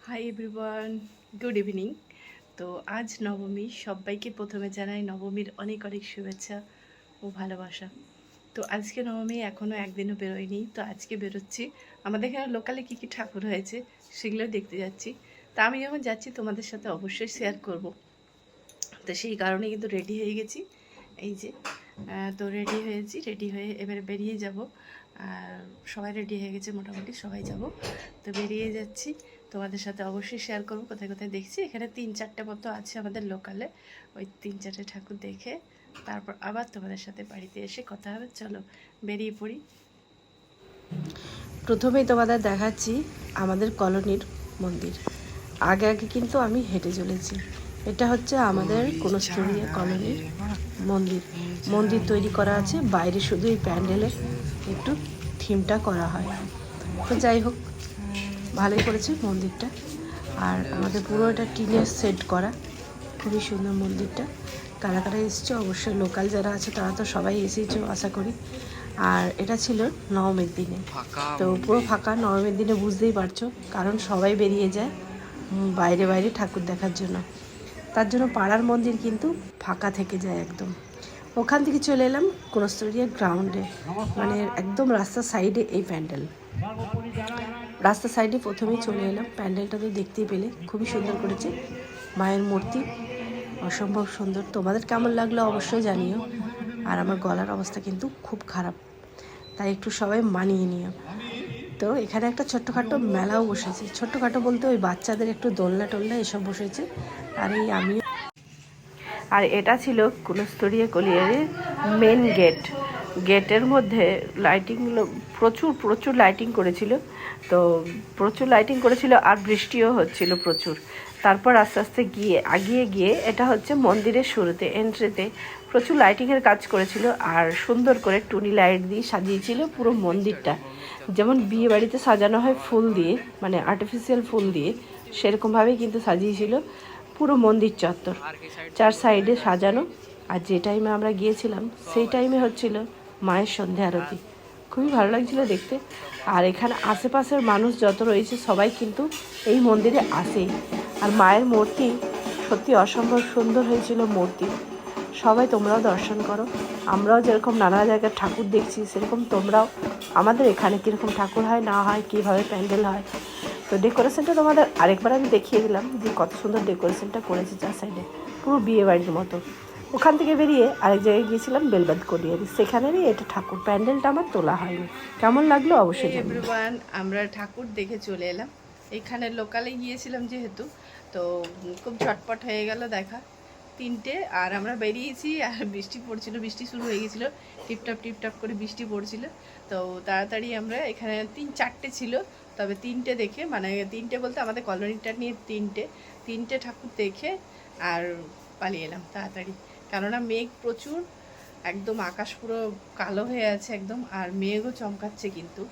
Hi everyone, good evening. তো আজ নবমী, সবাইকে প্রথমে জানাই নবমীর অনেক অনেক শুভেচ্ছা ও ভালোবাসা। তো আজকে নবমী, এখনও একদিনও বেরোয়নি, তো আজকে বেরোচ্ছি। আমাদের এখানে লোকালে কী কী ঠাকুর হয়েছে সেগুলো দেখতে যাচ্ছি। তা আমি যখন যাচ্ছি তোমাদের সাথে অবশ্যই শেয়ার করব। তো সেই কারণে কিন্তু রেডি হয়ে গেছি, এই যে। তো রেডি হয়েছি, রেডি হয়ে এবারে বেরিয়ে যাব। আর সবাই রেডি হয়ে গেছে, মোটামুটি সবাই যাব। তো বেরিয়ে যাচ্ছি, তোমাদের সাথে অবশ্যই শেয়ার করবো কোথায় কোথায় দেখছি। এখানে 3-4টে মতো আছে আমাদের লোকালে, ওই 3-4টে ঠাকুর দেখে তারপর আবার তোমাদের সাথে বাড়িতে এসে কথা হবে। চলো বেরিয়ে পড়ি। প্রথমেই তোমাদের দেখাচ্ছি আমাদের কলোনির মন্দির। আগে আগে কিন্তু আমি হেঁটে চলেছি। এটা হচ্ছে আমাদের কোনস্টুরিয়া কলোনির মন্দির। মন্দির তৈরি করা আছে, বাইরে শুধু এই প্যান্ডেলের একটু থিমটা করা হয়। তো যাই হোক, ভালোই করেছে মন্দিরটা। আর আমাদের পুরো এটা টিনের সেট করা, খুবই সুন্দর মন্দিরটা। কারা কারা এসেছে, অবশ্যই লোকাল যারা আছে তারা তো সবাই এসেছে আশা করি। আর এটা ছিল নবমীর দিনে, তো পুরো ফাঁকা। নবমীর দিনে বুঝতেই পারছো, কারণ সবাই বেরিয়ে যায় বাইরে বাইরে ঠাকুর দেখার জন্য। তার জন্য পাড়ার মন্দির কিন্তু ফাঁকা থেকে যায় একদম। ওখান থেকে চলে এলাম কোনস্টুরিয়া গ্রাউন্ডে, মানে একদম রাস্তার সাইডে এই প্যান্ডেল। রাস্তার সাইডে প্রথমেই চলে এলাম। প্যান্ডেলটা তো দেখতেই পেলে, খুবই সুন্দর করেছে। মায়ের মূর্তি অসম্ভব সুন্দর। তোমাদের কেমন লাগলো অবশ্যই জানিও। আর আমার গলার অবস্থা কিন্তু খুব খারাপ, তাই একটু সবাই মানিয়ে নিও। তো এখানে একটা ছোট্টখাটো মেলাও বসেছে। ছোট্টখাটো বলতে ওই বাচ্চাদের একটু দোলনা টোলনা এসব বসেছে। আর এই আমিও। আর এটা ছিল কুলস্তরিয়া কলিয়ারের মেন গেট। গেটের মধ্যে লাইটিংগুলো প্রচুর প্রচুর লাইটিং করেছিল। তো প্রচুর লাইটিং করেছিল, আর বৃষ্টিও হচ্ছিল প্রচুর। তারপর আস্তে আস্তে এগিয়ে গিয়ে এটা হচ্ছে মন্দিরের শুরুতে, এন্ট্রিতে প্রচুর লাইটিংয়ের কাজ করেছিল। আর সুন্দর করে টুনি লাইট দিয়ে সাজিয়েছিল পুরো মন্দিরটা, যেমন বিয়ে বাড়িতে সাজানো হয় ফুল দিয়ে, মানে আর্টিফিশিয়াল ফুল দিয়ে, সেরকমভাবেই কিন্তু সাজিয়েছিল পুরো মন্দির চত্বর, 4 সাইডে সাজানো। আর যে টাইমে আমরা গিয়েছিলাম সেই টাইমে হচ্ছিল মায়ের সন্ধে আরতি। খুবই ভালো লাগছিল দেখতে। আর এখানে আশেপাশের মানুষ যত রয়েছে সবাই কিন্তু এই মন্দিরে আসেই। আর মায়ের মূর্তি সত্যি অসম্ভব সুন্দর হয়েছিল মূর্তি। সবাই তোমরাও দর্শন করো। আমরাও যেরকম নানা জায়গায় ঠাকুর দেখছি, সেরকম তোমরাও আমাদের এখানে কীরকম ঠাকুর হয় না হয়, কীভাবে প্যান্ডেল হয়। তো ডেকোরেশনটা তোমাদের আরেকবার আমি দেখিয়ে দিলাম যে কত সুন্দর ডেকোরেশনটা করেছে, 4 সাইডে পুরো বিয়ে বাড়ির মতো। ওখান থেকে বেরিয়ে আরেক জায়গায় গিয়েছিলাম বেলবাদ কলিয়ারি, সেখানেরই এটা ঠাকুর। প্যান্ডেলটা আমার তোলা হয়নি। কেমন লাগলো অবশ্যই এভরিওয়ান। আমরা ঠাকুর দেখে চলে এলাম। এখানে লোকালে গিয়েছিলাম যেহেতু, তো খুব ঝটপট হয়ে গেল দেখা। 3টে, আর আমরা বেরিয়েছি আর বৃষ্টি পড়ছিল, বৃষ্টি শুরু হয়ে গেছিলো, টিপটাপ টিপটাপ করে বৃষ্টি পড়ছিল। তো তাড়াতাড়ি আমরা, এখানে 3-4টে ছিল, তবে 3টে দেখে, মানে 3টে বলতে আমাদের কলোনিটা নিয়ে 3টে ঠাকুর দেখে আর পালিয়ে এলাম তাড়াতাড়ি। কেননা মেঘ প্রচুর, একদম আকাশ পুরো কালো হয়ে আছে একদম, আর মেঘও চমকাচ্ছে কিন্তু।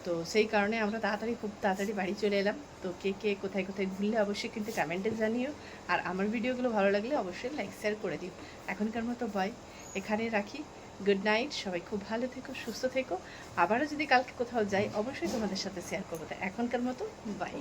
তো সেই কারণে আমরা খুব তাড়াতাড়ি বাড়ি চলে এলাম। তো কে কে কোথায় কোথায় ঘুরলে অবশ্যই কিন্তু কমেন্টে জানিও। আর আমার ভিডিওগুলো ভালো লাগলে অবশ্যই লাইক শেয়ার করে দিও। এখনকার মতো বাই, এখানে রাখি। গুড নাইট, সবাই খুব ভালো থেকো, সুস্থ থেকো। আবারও যদি কালকে কোথাও যাই অবশ্যই তোমাদের সাথে শেয়ার করবো। এখনকার মতো বাই।